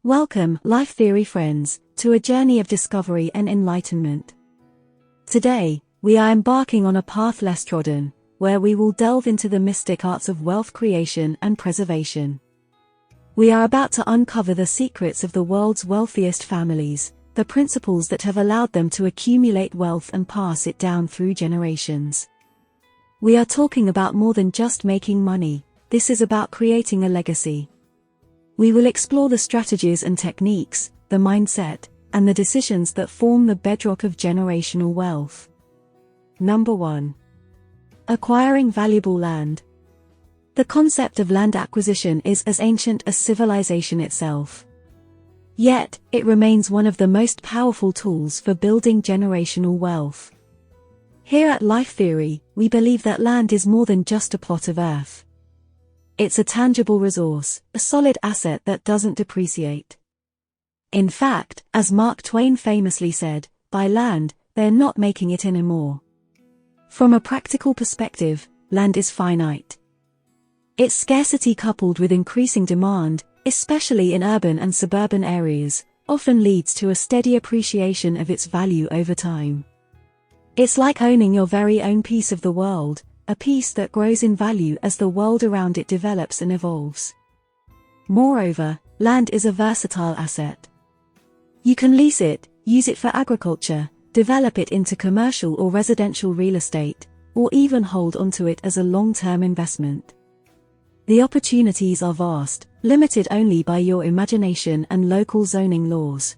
Welcome, Life Theory friends, to a journey of discovery and enlightenment. Today, we are embarking on a path less trodden, where we will delve into the mystic arts of wealth creation and preservation. We are about to uncover the secrets of the world's wealthiest families, the principles that have allowed them to accumulate wealth and pass it down through generations. We are talking about more than just making money. This is about creating a legacy. We will explore the strategies and techniques, the mindset, and the decisions that form the bedrock of generational wealth. Number 1. Acquiring valuable land. The concept of land acquisition is as ancient as civilization itself. Yet, it remains one of the most powerful tools for building generational wealth. Here at Life Theory, we believe that land is more than just a plot of earth. It's a tangible resource, a solid asset that doesn't depreciate. In fact, as Mark Twain famously said, "Buy land, they're not making it anymore." From a practical perspective, land is finite. Its scarcity coupled with increasing demand, especially in urban and suburban areas, often leads to a steady appreciation of its value over time. It's like owning your very own piece of the world, a piece that grows in value as the world around it develops and evolves. Moreover, land is a versatile asset. You can lease it, use it for agriculture, develop it into commercial or residential real estate, or even hold onto it as a long-term investment. The opportunities are vast, limited only by your imagination and local zoning laws.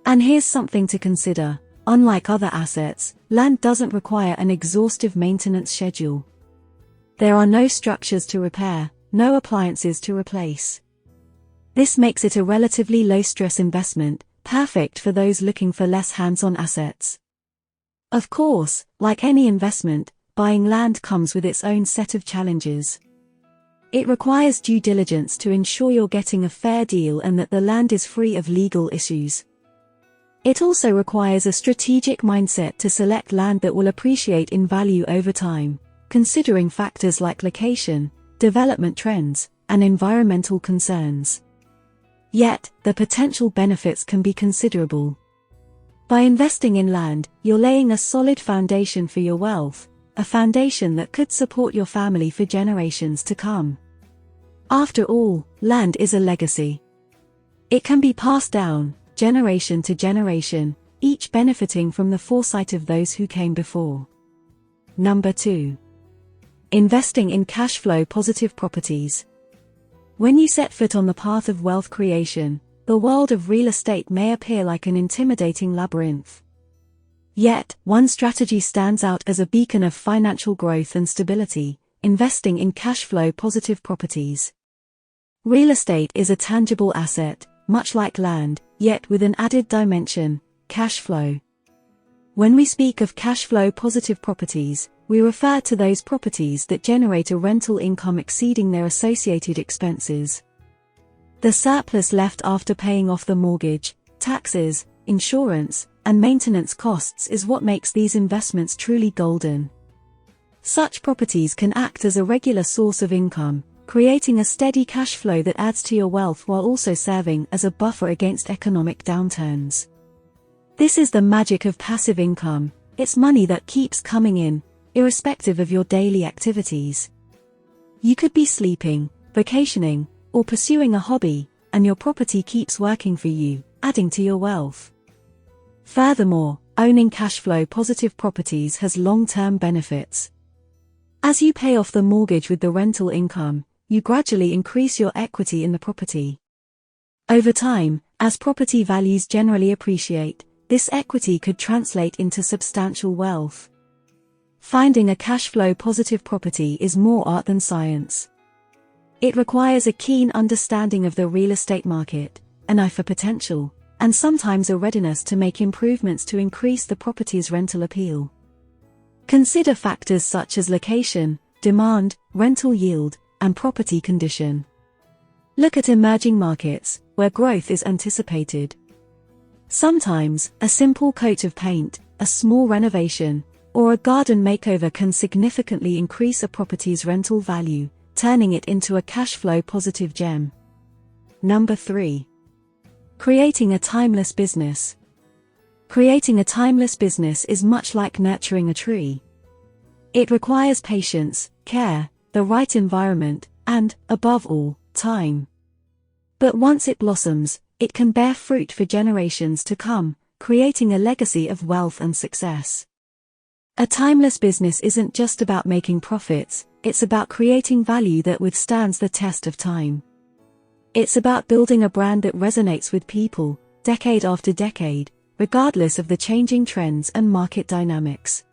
And here's something to consider. Unlike other assets, land doesn't require an exhaustive maintenance schedule. There are no structures to repair, no appliances to replace. This makes it a relatively low-stress investment, perfect for those looking for less hands-on assets. Of course, like any investment, buying land comes with its own set of challenges. It requires due diligence to ensure you're getting a fair deal and that the land is free of legal issues. It also requires a strategic mindset to select land that will appreciate in value over time, considering factors like location, development trends, and environmental concerns. Yet, the potential benefits can be considerable. By investing in land, you're laying a solid foundation for your wealth, a foundation that could support your family for generations to come. After all, land is a legacy. It can be passed down, generation to generation, each benefiting from the foresight of those who came before. Number 2. Investing in cash flow positive properties. When you set foot on the path of wealth creation, the world of real estate may appear like an intimidating labyrinth. Yet, one strategy stands out as a beacon of financial growth and stability: investing in cash flow positive properties. Real estate is a tangible asset, much like land, yet with an added dimension: cash flow. When we speak of cash flow positive properties, we refer to those properties that generate a rental income exceeding their associated expenses. The surplus left after paying off the mortgage, taxes, insurance, and maintenance costs is what makes these investments truly golden. Such properties can act as a regular source of income, creating a steady cash flow that adds to your wealth while also serving as a buffer against economic downturns. This is the magic of passive income. It's money that keeps coming in, irrespective of your daily activities. You could be sleeping, vacationing, or pursuing a hobby, and your property keeps working for you, adding to your wealth. Furthermore, owning cash flow positive properties has long-term benefits. As you pay off the mortgage with the rental income, you gradually increase your equity in the property. Over time, as property values generally appreciate, this equity could translate into substantial wealth. Finding a cash flow positive property is more art than science. It requires a keen understanding of the real estate market, an eye for potential, and sometimes a readiness to make improvements to increase the property's rental appeal. Consider factors such as location, demand, rental yield, and property condition. Look at emerging markets, where growth is anticipated. Sometimes, a simple coat of paint, a small renovation, or a garden makeover can significantly increase a property's rental value, turning it into a cash flow positive gem. Number 3. Creating a timeless business. Creating a timeless business is much like nurturing a tree. It requires patience, care, the right environment, and, above all, time. But once it blossoms, it can bear fruit for generations to come, creating a legacy of wealth and success. A timeless business isn't just about making profits, it's about creating value that withstands the test of time. It's about building a brand that resonates with people, decade after decade, regardless of the changing trends and market dynamics.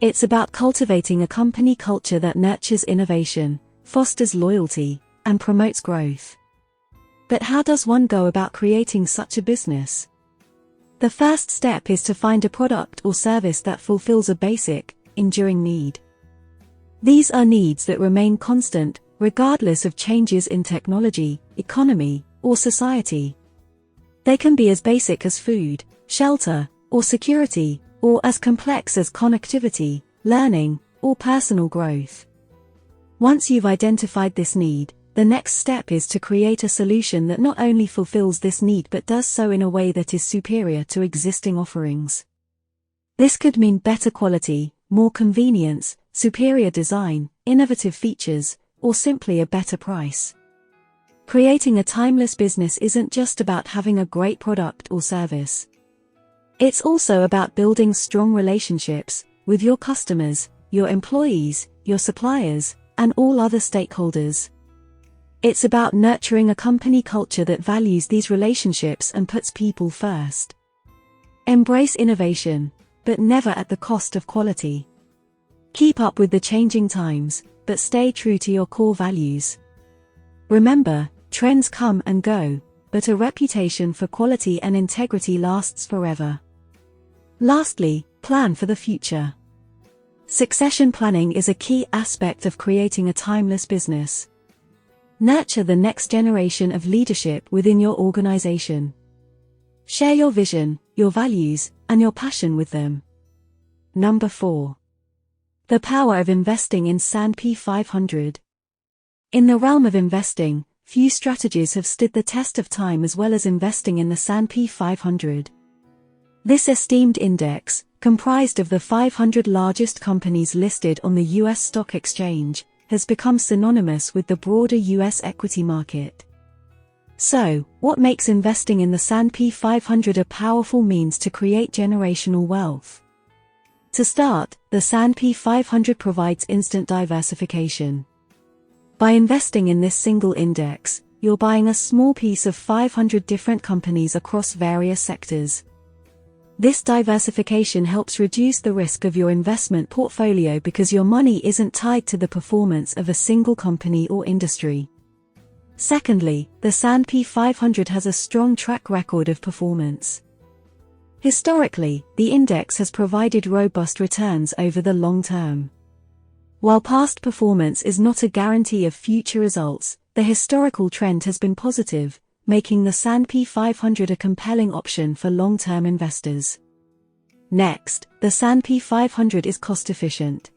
It's about cultivating a company culture that nurtures innovation, fosters loyalty, and promotes growth. But how does one go about creating such a business? The first step is to find a product or service that fulfills a basic, enduring need. These are needs that remain constant, regardless of changes in technology, economy, or society. They can be as basic as food, shelter, or security, or as complex as connectivity, learning, or personal growth. Once you've identified this need, the next step is to create a solution that not only fulfills this need but does so in a way that is superior to existing offerings. This could mean better quality, more convenience, superior design, innovative features, or simply a better price. Creating a timeless business isn't just about having a great product or service. It's also about building strong relationships with your customers, your employees, your suppliers, and all other stakeholders. It's about nurturing a company culture that values these relationships and puts people first. Embrace innovation, but never at the cost of quality. Keep up with the changing times, but stay true to your core values. Remember, trends come and go, but a reputation for quality and integrity lasts forever. Lastly, plan for the future. Succession planning is a key aspect of creating a timeless business. Nurture the next generation of leadership within your organization. Share your vision, your values, and your passion with them. Number 4. The power of investing in S&P 500. In the realm of investing, few strategies have stood the test of time as well as investing in the S&P 500. This esteemed index, comprised of the 500 largest companies listed on the U.S. stock exchange, has become synonymous with the broader U.S. equity market. So, what makes investing in the S&P 500 a powerful means to create generational wealth? To start, the S&P 500 provides instant diversification. By investing in this single index, you're buying a small piece of 500 different companies across various sectors. This diversification helps reduce the risk of your investment portfolio because your money isn't tied to the performance of a single company or industry. Secondly, the S&P 500 has a strong track record of performance. Historically, the index has provided robust returns over the long term. While past performance is not a guarantee of future results, the historical trend has been positive, making the S&P 500 a compelling option for long-term investors. Next, the S&P 500 is cost-efficient.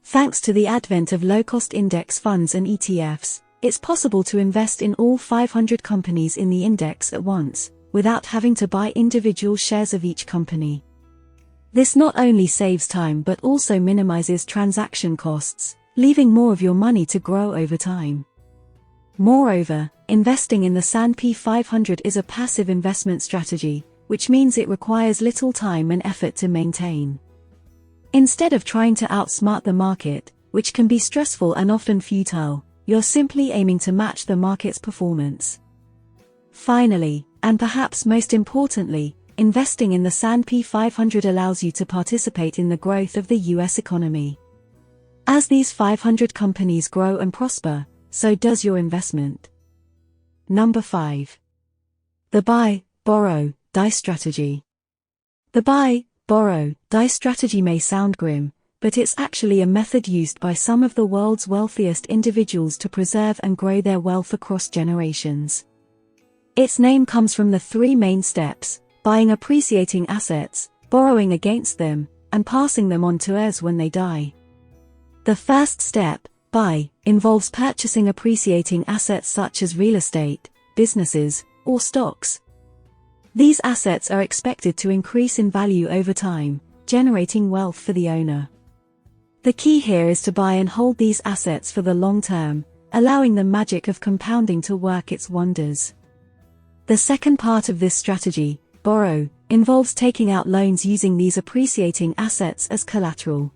Thanks to the advent of low-cost index funds and ETFs, it's possible to invest in all 500 companies in the index at once, without having to buy individual shares of each company. This not only saves time but also minimizes transaction costs, leaving more of your money to grow over time. Moreover, investing in the S&P 500 is a passive investment strategy, which means it requires little time and effort to maintain. Instead of trying to outsmart the market, which can be stressful and often futile, you're simply aiming to match the market's performance. Finally, and perhaps most importantly, investing in the S&P 500 allows you to participate in the growth of the U.S. economy. As these 500 companies grow and prosper, so does your investment. Number 5. The buy, borrow, die strategy. The buy, borrow, die strategy may sound grim, but it's actually a method used by some of the world's wealthiest individuals to preserve and grow their wealth across generations. Its name comes from the three main steps: buying appreciating assets, borrowing against them, and passing them on to heirs when they die. The first step, buy, involves purchasing appreciating assets such as real estate, businesses, or stocks. These assets are expected to increase in value over time, generating wealth for the owner. The key here is to buy and hold these assets for the long term, allowing the magic of compounding to work its wonders. The second part of this strategy, borrow, involves taking out loans using these appreciating assets as collateral.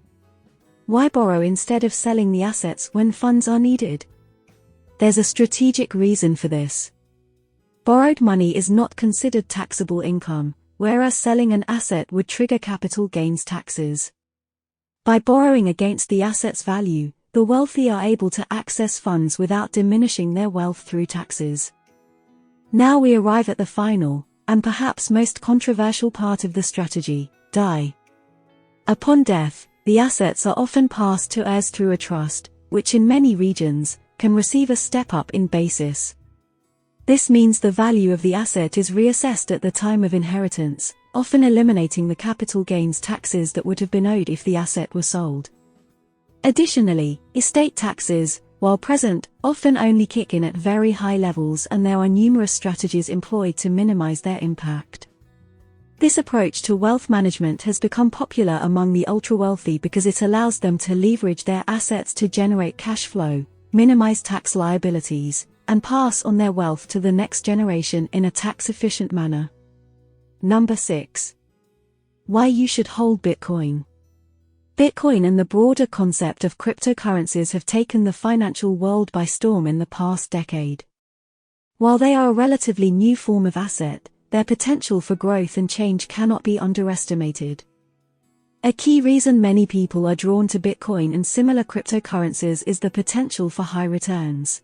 Why borrow instead of selling the assets when funds are needed? There's a strategic reason for this. Borrowed money is not considered taxable income, whereas selling an asset would trigger capital gains taxes. By borrowing against the asset's value, the wealthy are able to access funds without diminishing their wealth through taxes. Now we arrive at the final, and perhaps most controversial part of the strategy, die. Upon death, the assets are often passed to heirs through a trust, which in many regions, can receive a step up in basis. This means the value of the asset is reassessed at the time of inheritance, often eliminating the capital gains taxes that would have been owed if the asset were sold. Additionally, estate taxes, while present, often only kick in at very high levels, and there are numerous strategies employed to minimize their impact. This approach to wealth management has become popular among the ultra-wealthy because it allows them to leverage their assets to generate cash flow, minimize tax liabilities, and pass on their wealth to the next generation in a tax-efficient manner. Number 6. Why you should hold Bitcoin. Bitcoin and the broader concept of cryptocurrencies have taken the financial world by storm in the past decade. While they are a relatively new form of asset, their potential for growth and change cannot be underestimated. A key reason many people are drawn to Bitcoin and similar cryptocurrencies is the potential for high returns.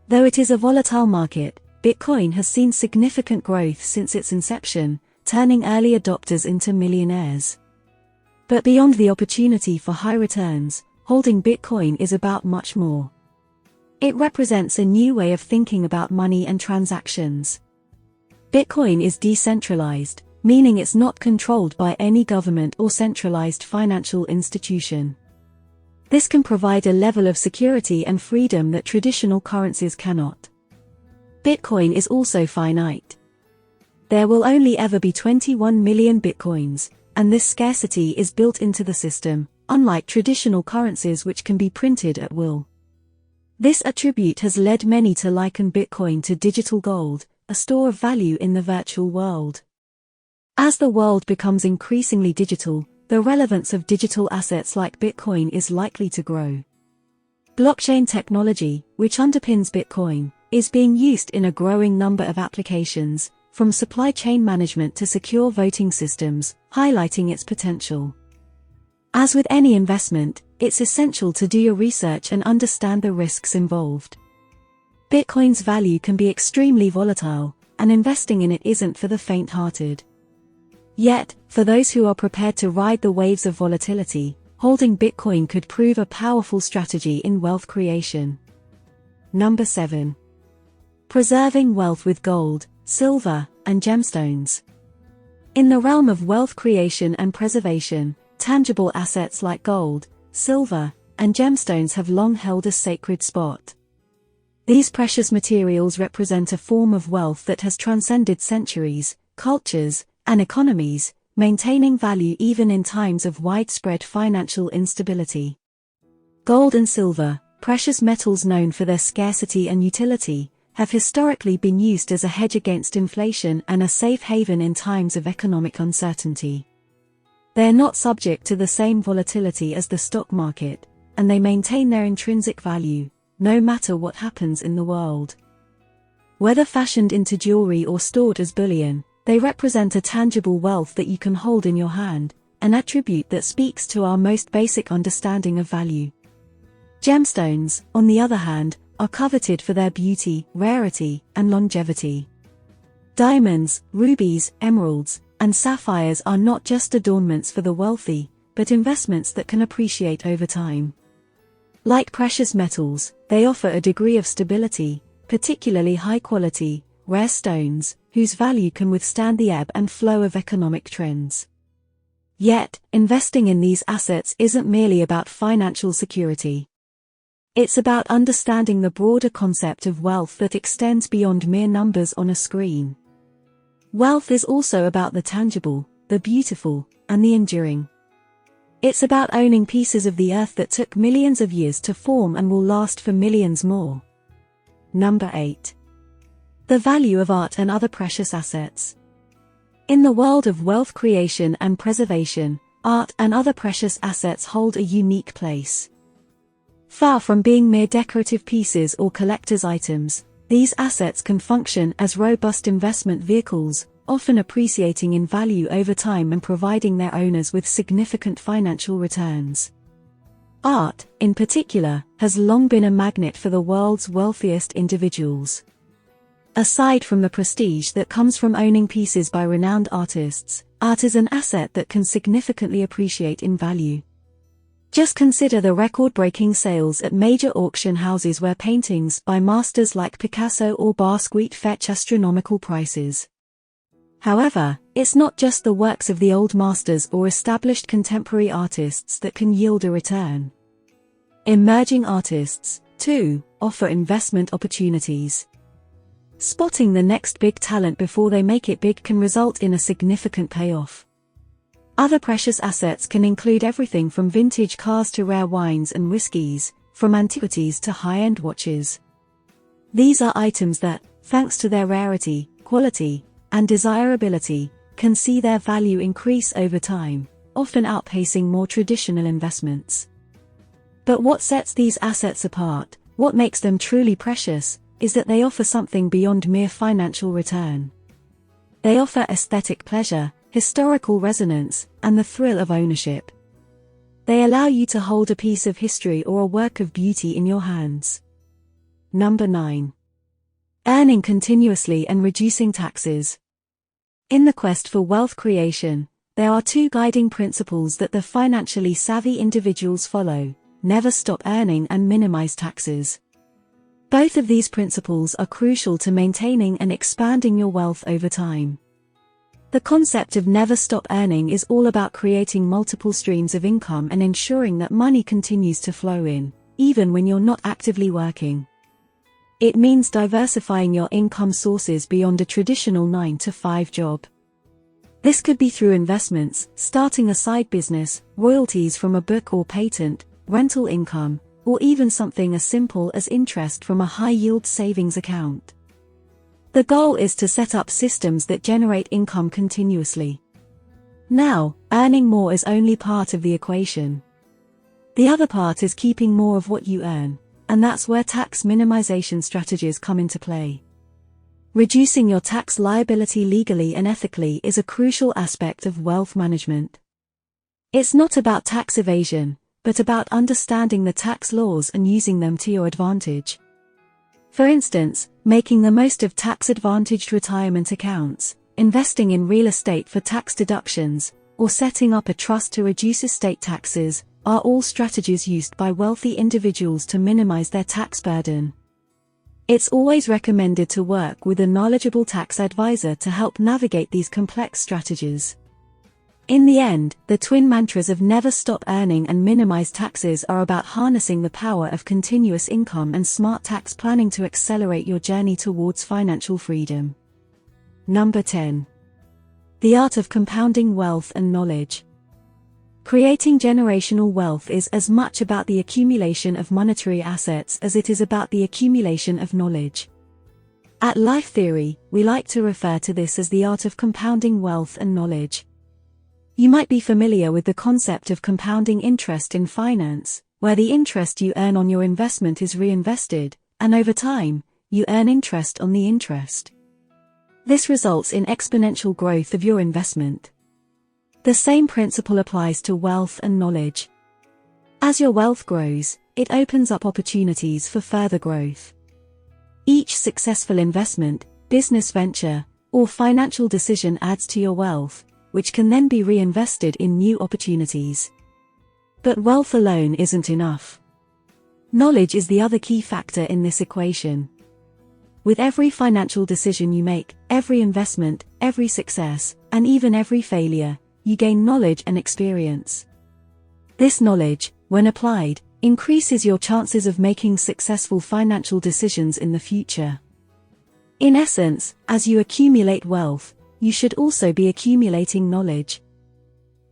Though it is a volatile market, Bitcoin has seen significant growth since its inception, turning early adopters into millionaires. But beyond the opportunity for high returns, holding Bitcoin is about much more. It represents a new way of thinking about money and transactions. Bitcoin is decentralized, meaning it's not controlled by any government or centralized financial institution. This can provide a level of security and freedom that traditional currencies cannot. Bitcoin is also finite. There will only ever be 21 million Bitcoins, and this scarcity is built into the system, unlike traditional currencies which can be printed at will. This attribute has led many to liken Bitcoin to digital gold, a store of value in the virtual world. As the world becomes increasingly digital, the relevance of digital assets like Bitcoin is likely to grow. Blockchain technology, which underpins Bitcoin, is being used in a growing number of applications, from supply chain management to secure voting systems, highlighting its potential. As with any investment, it's essential to do your research and understand the risks involved. Bitcoin's value can be extremely volatile, and investing in it isn't for the faint-hearted. Yet, for those who are prepared to ride the waves of volatility, holding Bitcoin could prove a powerful strategy in wealth creation. Number 7. Preserving wealth with gold, silver, and gemstones. In the realm of wealth creation and preservation, tangible assets like gold, silver, and gemstones have long held a sacred spot. These precious materials represent a form of wealth that has transcended centuries, cultures, and economies, maintaining value even in times of widespread financial instability. Gold and silver, precious metals known for their scarcity and utility, have historically been used as a hedge against inflation and a safe haven in times of economic uncertainty. They are not subject to the same volatility as the stock market, and they maintain their intrinsic value, no matter what happens in the world. Whether fashioned into jewelry or stored as bullion, they represent a tangible wealth that you can hold in your hand, an attribute that speaks to our most basic understanding of value. Gemstones, on the other hand, are coveted for their beauty, rarity, and longevity. Diamonds, rubies, emeralds, and sapphires are not just adornments for the wealthy, but investments that can appreciate over time. Like precious metals, they offer a degree of stability, particularly high-quality, rare stones, whose value can withstand the ebb and flow of economic trends. Yet, investing in these assets isn't merely about financial security. It's about understanding the broader concept of wealth that extends beyond mere numbers on a screen. Wealth is also about the tangible, the beautiful, and the enduring. It's about owning pieces of the earth that took millions of years to form and will last for millions more. Number 8. The value of art and other precious assets. In the world of wealth creation and preservation, art and other precious assets hold a unique place. Far from being mere decorative pieces or collector's items, these assets can function as robust investment vehicles, often appreciating in value over time and providing their owners with significant financial returns. Art, in particular, has long been a magnet for the world's wealthiest individuals. Aside from the prestige that comes from owning pieces by renowned artists, art is an asset that can significantly appreciate in value. Just consider the record-breaking sales at major auction houses where paintings by masters like Picasso or Basquiat fetch astronomical prices. However, it's not just the works of the old masters or established contemporary artists that can yield a return. Emerging artists, too, offer investment opportunities. Spotting the next big talent before they make it big can result in a significant payoff. Other precious assets can include everything from vintage cars to rare wines and whiskies, from antiquities to high-end watches. These are items that, thanks to their rarity, quality, and desirability, can see their value increase over time, often outpacing more traditional investments. But what sets these assets apart, what makes them truly precious, is that they offer something beyond mere financial return. They offer aesthetic pleasure, historical resonance, and the thrill of ownership. They allow you to hold a piece of history or a work of beauty in your hands. Number 9. Earning continuously and reducing taxes. In the quest for wealth creation, there are two guiding principles that the financially savvy individuals follow: never stop earning and minimize taxes. Both of these principles are crucial to maintaining and expanding your wealth over time. The concept of never stop earning is all about creating multiple streams of income and ensuring that money continues to flow in, even when you're not actively working. It means diversifying your income sources beyond a traditional 9-to-5 job. This could be through investments, starting a side business, royalties from a book or patent, rental income, or even something as simple as interest from a high-yield savings account. The goal is to set up systems that generate income continuously. Now, earning more is only part of the equation. The other part is keeping more of what you earn, and that's where tax minimization strategies come into play. Reducing your tax liability legally and ethically is a crucial aspect of wealth management. It's not about tax evasion, but about understanding the tax laws and using them to your advantage. For instance, making the most of tax-advantaged retirement accounts, investing in real estate for tax deductions, or setting up a trust to reduce estate taxes, are all strategies used by wealthy individuals to minimize their tax burden. It's always recommended to work with a knowledgeable tax advisor to help navigate these complex strategies. In the end, the twin mantras of never stop earning and minimize taxes are about harnessing the power of continuous income and smart tax planning to accelerate your journey towards financial freedom. Number 10. The art of compounding wealth and knowledge. Creating generational wealth is as much about the accumulation of monetary assets as it is about the accumulation of knowledge. At Life Theory, we like to refer to this as the art of compounding wealth and knowledge. You might be familiar with the concept of compounding interest in finance, where the interest you earn on your investment is reinvested, and over time, you earn interest on the interest. This results in exponential growth of your investment. The same principle applies to wealth and knowledge. As your wealth grows, it opens up opportunities for further growth. Each successful investment, business venture, or financial decision adds to your wealth, which can then be reinvested in new opportunities. But wealth alone isn't enough. Knowledge is the other key factor in this equation. With every financial decision you make, every investment, every success, and even every failure, you gain knowledge and experience. This knowledge, when applied, increases your chances of making successful financial decisions in the future. In essence, as you accumulate wealth, you should also be accumulating knowledge.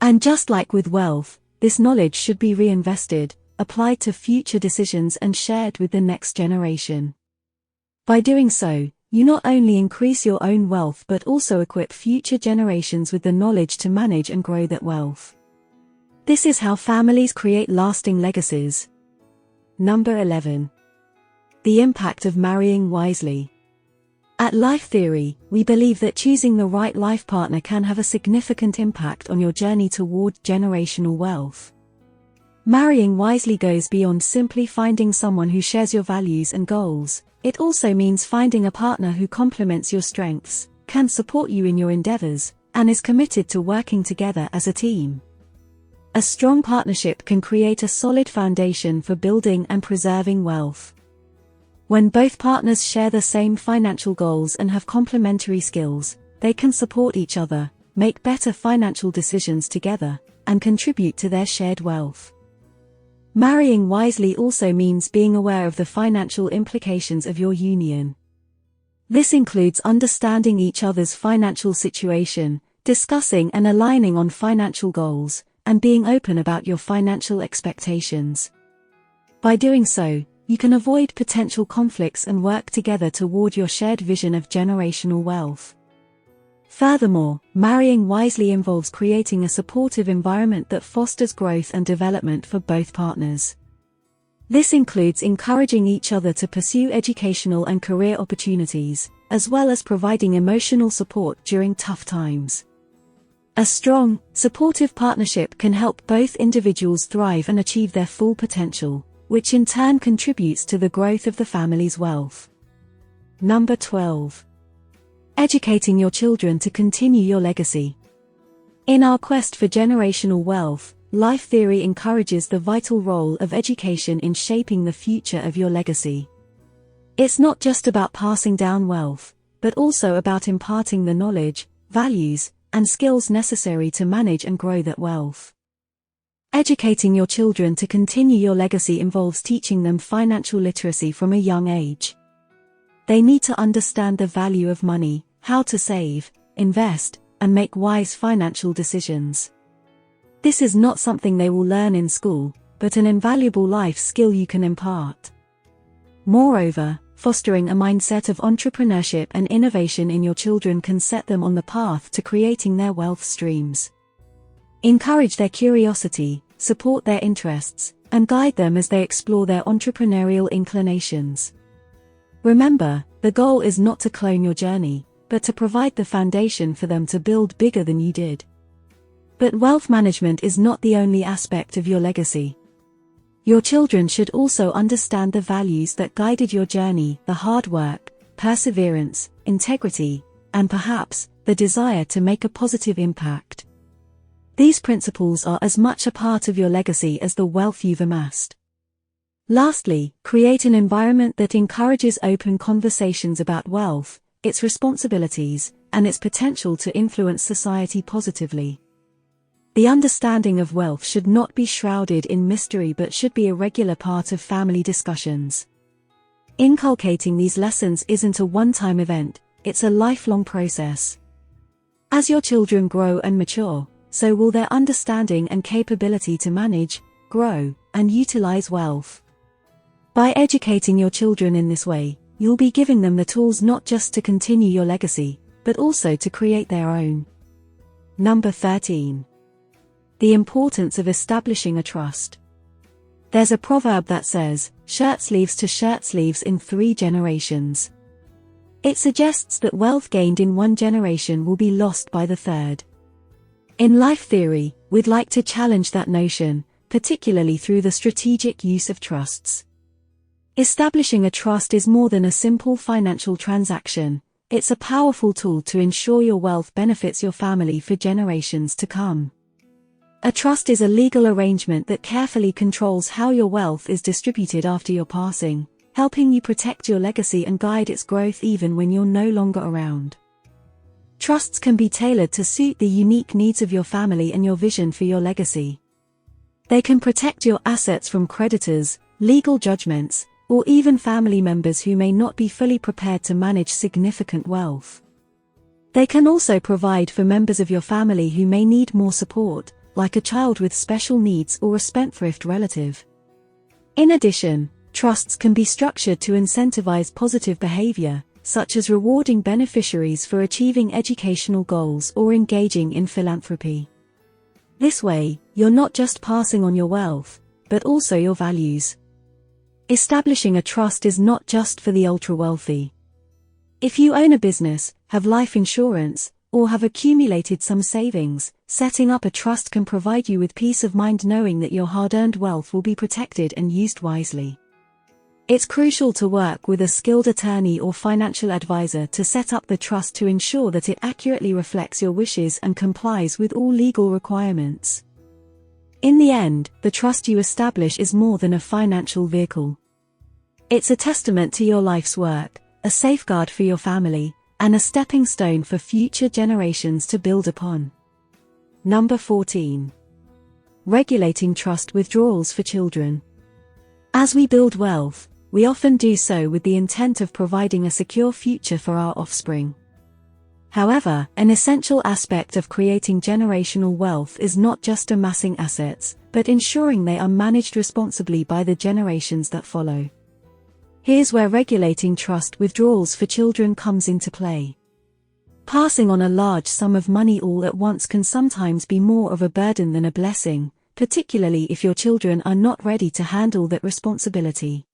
And just like with wealth, this knowledge should be reinvested, applied to future decisions and shared with the next generation. By doing so, you not only increase your own wealth but also equip future generations with the knowledge to manage and grow that wealth. This is how families create lasting legacies. Number 11. The impact of marrying wisely. At Life Theory, we believe that choosing the right life partner can have a significant impact on your journey toward generational wealth. Marrying wisely goes beyond simply finding someone who shares your values and goals. It also means finding a partner who complements your strengths, can support you in your endeavors, and is committed to working together as a team. A strong partnership can create a solid foundation for building and preserving wealth. When both partners share the same financial goals and have complementary skills, they can support each other, make better financial decisions together, and contribute to their shared wealth. Marrying wisely also means being aware of the financial implications of your union. This includes understanding each other's financial situation, discussing and aligning on financial goals, and being open about your financial expectations. By doing so, you can avoid potential conflicts and work together toward your shared vision of generational wealth. Furthermore, marrying wisely involves creating a supportive environment that fosters growth and development for both partners. This includes encouraging each other to pursue educational and career opportunities, as well as providing emotional support during tough times. A strong, supportive partnership can help both individuals thrive and achieve their full potential, which in turn contributes to the growth of the family's wealth. Number 12. Educating your children to continue your legacy. In our quest for generational wealth, Life Theory encourages the vital role of education in shaping the future of your legacy. It's not just about passing down wealth, but also about imparting the knowledge, values, and skills necessary to manage and grow that wealth. Educating your children to continue your legacy involves teaching them financial literacy from a young age. They need to understand the value of money, how to save, invest, and make wise financial decisions. This is not something they will learn in school, but an invaluable life skill you can impart. Moreover, fostering a mindset of entrepreneurship and innovation in your children can set them on the path to creating their wealth streams. Encourage their curiosity, support their interests, and guide them as they explore their entrepreneurial inclinations. Remember, the goal is not to clone your journey, but to provide the foundation for them to build bigger than you did. But wealth management is not the only aspect of your legacy. Your children should also understand the values that guided your journey, the hard work, perseverance, integrity, and perhaps, the desire to make a positive impact. These principles are as much a part of your legacy as the wealth you've amassed. Lastly, create an environment that encourages open conversations about wealth, its responsibilities, and its potential to influence society positively. The understanding of wealth should not be shrouded in mystery but should be a regular part of family discussions. Inculcating these lessons isn't a one-time event, it's a lifelong process. As your children grow and mature, so will their understanding and capability to manage, grow, and utilize wealth. By educating your children in this way, you'll be giving them the tools not just to continue your legacy, but also to create their own. Number 13. The importance of establishing a trust. There's a proverb that says, shirt sleeves to shirt sleeves in 3 generations. It suggests that wealth gained in 1 generation will be lost by the 3rd. In Life Theory, we'd like to challenge that notion, particularly through the strategic use of trusts. Establishing a trust is more than a simple financial transaction, it's a powerful tool to ensure your wealth benefits your family for generations to come. A trust is a legal arrangement that carefully controls how your wealth is distributed after your passing, helping you protect your legacy and guide its growth even when you're no longer around. Trusts can be tailored to suit the unique needs of your family and your vision for your legacy. They can protect your assets from creditors, legal judgments, or even family members who may not be fully prepared to manage significant wealth. They can also provide for members of your family who may need more support, like a child with special needs or a spendthrift relative. In addition, trusts can be structured to incentivize positive behavior, such as rewarding beneficiaries for achieving educational goals or engaging in philanthropy. This way, you're not just passing on your wealth, but also your values. Establishing a trust is not just for the ultra-wealthy. If you own a business, have life insurance, or have accumulated some savings, setting up a trust can provide you with peace of mind knowing that your hard-earned wealth will be protected and used wisely. It's crucial to work with a skilled attorney or financial advisor to set up the trust to ensure that it accurately reflects your wishes and complies with all legal requirements. In the end, the trust you establish is more than a financial vehicle. It's a testament to your life's work, a safeguard for your family, and a stepping stone for future generations to build upon. Number 14. Regulating trust withdrawals for children. As we build wealth, we often do so with the intent of providing a secure future for our offspring. However, an essential aspect of creating generational wealth is not just amassing assets, but ensuring they are managed responsibly by the generations that follow. Here's where regulating trust withdrawals for children comes into play. Passing on a large sum of money all at once can sometimes be more of a burden than a blessing, particularly if your children are not ready to handle that responsibility.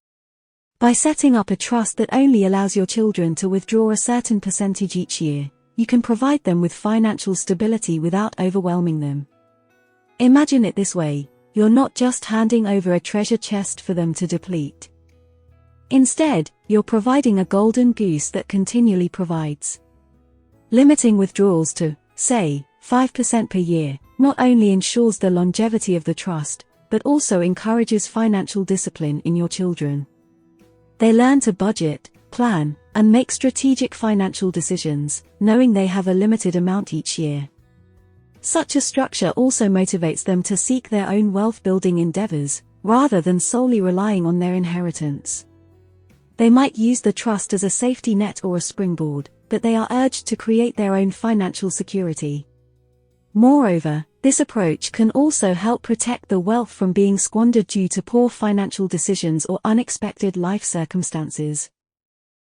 By setting up a trust that only allows your children to withdraw a certain percentage each year, you can provide them with financial stability without overwhelming them. Imagine it this way: you're not just handing over a treasure chest for them to deplete. Instead, you're providing a golden goose that continually provides. Limiting withdrawals to, say, 5% per year, not only ensures the longevity of the trust, but also encourages financial discipline in your children. They learn to budget, plan, and make strategic financial decisions, knowing they have a limited amount each year. Such a structure also motivates them to seek their own wealth-building endeavors, rather than solely relying on their inheritance. They might use the trust as a safety net or a springboard, but they are urged to create their own financial security. Moreover, this approach can also help protect the wealth from being squandered due to poor financial decisions or unexpected life circumstances.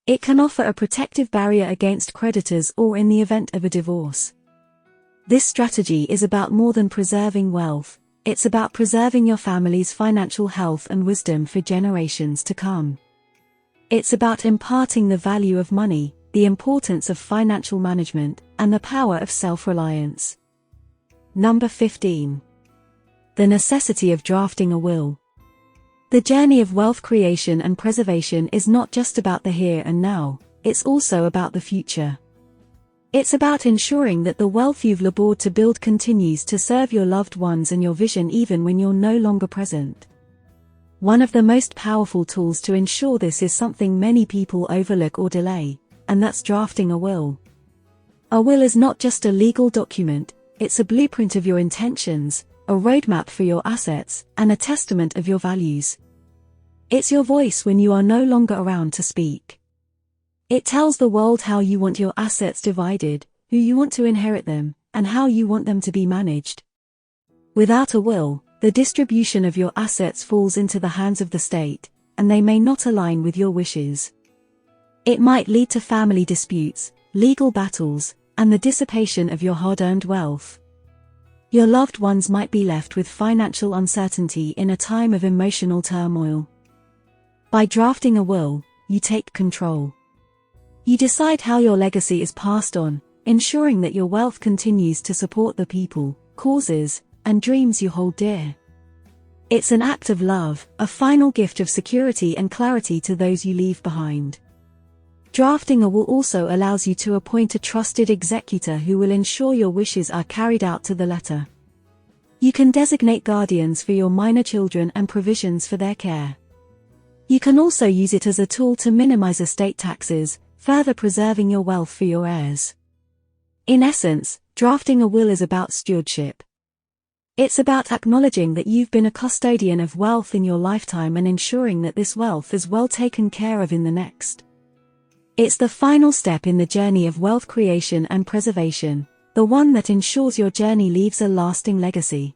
It can offer a protective barrier against creditors or in the event of a divorce. This strategy is about more than preserving wealth, it's about preserving your family's financial health and wisdom for generations to come. It's about imparting the value of money, the importance of financial management, and the power of self-reliance. Number 15. The necessity of drafting a will. The journey of wealth creation and preservation is not just about the here and now, it's also about the future. It's about ensuring that the wealth you've labored to build continues to serve your loved ones and your vision even when you're no longer present. One of the most powerful tools to ensure this is something many people overlook or delay, and that's drafting a will. A will is not just a legal document, it's a blueprint of your intentions, a roadmap for your assets, and a testament of your values. It's your voice when you are no longer around to speak. It tells the world how you want your assets divided, who you want to inherit them, and how you want them to be managed. Without a will, the distribution of your assets falls into the hands of the state, and they may not align with your wishes. It might lead to family disputes, legal battles, and the dissipation of your hard-earned wealth. Your loved ones might be left with financial uncertainty in a time of emotional turmoil. By drafting a will, you take control. You decide how your legacy is passed on, ensuring that your wealth continues to support the people, causes, and dreams you hold dear. It's an act of love, a final gift of security and clarity to those you leave behind. Drafting a will also allows you to appoint a trusted executor who will ensure your wishes are carried out to the letter. You can designate guardians for your minor children and provisions for their care. You can also use it as a tool to minimize estate taxes, further preserving your wealth for your heirs. In essence, drafting a will is about stewardship. It's about acknowledging that you've been a custodian of wealth in your lifetime and ensuring that this wealth is well taken care of in the next. It's the final step in the journey of wealth creation and preservation, the one that ensures your journey leaves a lasting legacy.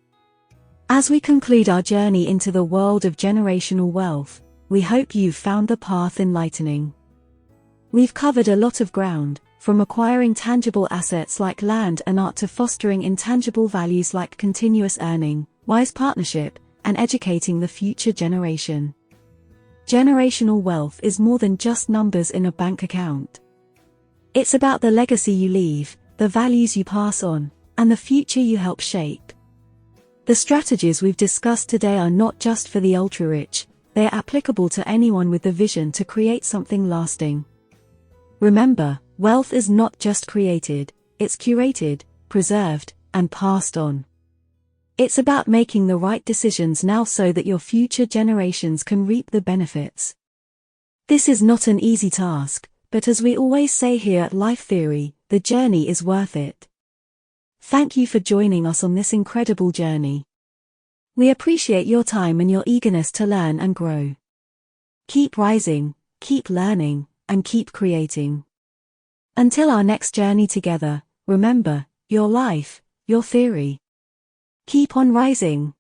As we conclude our journey into the world of generational wealth, we hope you've found the path enlightening. We've covered a lot of ground, from acquiring tangible assets like land and art to fostering intangible values like continuous earning, wise partnership, and educating the future generation. Generational wealth is more than just numbers in a bank account. It's about the legacy you leave, the values you pass on, and the future you help shape. The strategies we've discussed today are not just for the ultra-rich, they are applicable to anyone with the vision to create something lasting. Remember, wealth is not just created, it's curated, preserved, and passed on. It's about making the right decisions now so that your future generations can reap the benefits. This is not an easy task, but as we always say here at Life Theory, the journey is worth it. Thank you for joining us on this incredible journey. We appreciate your time and your eagerness to learn and grow. Keep rising, keep learning, and keep creating. Until our next journey together, remember, your life, your theory. Keep on rising.